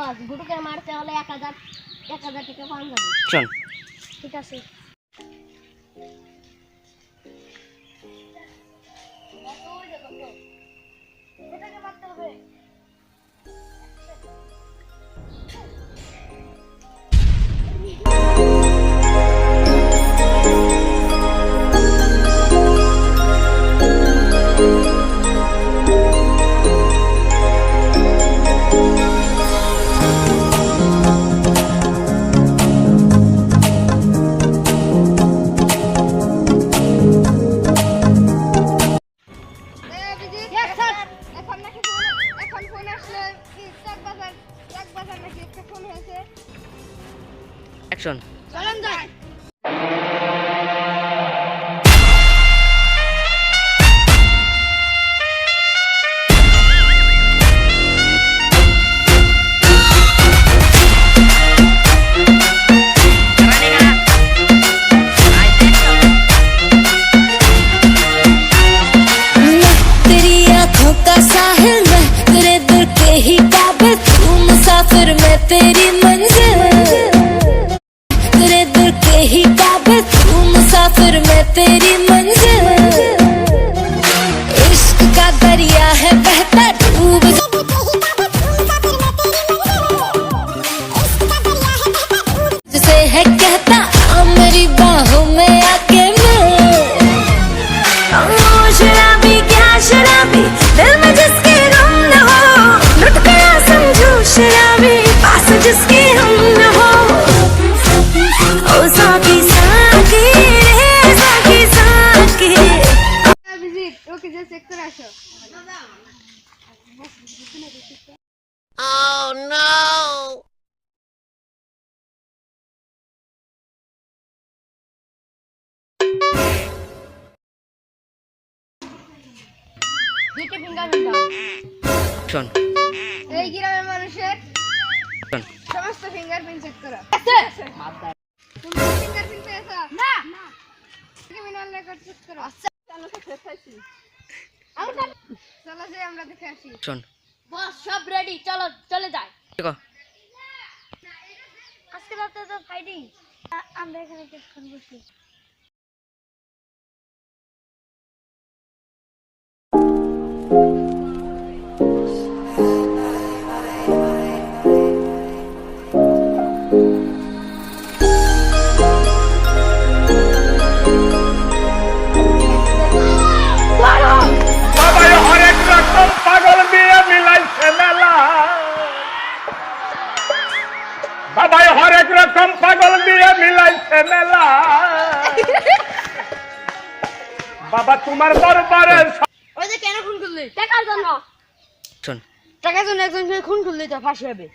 বস গুটুকে মারতে হলে 1000 টাকা পাওয়া যাবে। চল ঠিক আছে। এটাকে মারতে হবে। অ্যাকশন চলেন যাই। मुसाफिर मैं तेरी मंजिल, तेरे दिल के ही काबिल तू मुसाफिर मैं तेरी मंजिल। इश्क का दरिया है बहता डूब जिसे है कहता आ मेरी बाहों में आके शराबी क्या शराबी दिल में जिसके गम न हो, लुट गया समझो शराबी पास जिसके हम न हो। ओ साकी साकी रे साकी साकी विजिट ओके जस्ट चेक कर আসো। Oh no দুইটা ফিঙ্গারপ্রিন্ট দাও। শোন এই গ্রামের মানুষের শোন সমস্ত ফিঙ্গারপ্রিন্ট চেক করো। আছে মাদার তুমি ফিঙ্গারপ্রিন্ট পেয়েছো? না ক্রিমিনাল রেকর্ড চেক করো। আচ্ছা চলো দেখাইছি। চলো যে আমরা দেখে আসি। শোন বস সব রেডি, চলো চলে যাই। দেখো আজকে রাতে তো ফাইটিং, আমরা এখানে কিছুক্ষণ বসি। বাবা হরেক রকম পাগল দিয়ে মিলাইছে মেলা। বাবা তোমার দরবারে ওই যে কেন খুন করলি? টাকার জন্য। শোন টাকার জন্য একজনকে খুন করলি তো ফাঁসি হবে।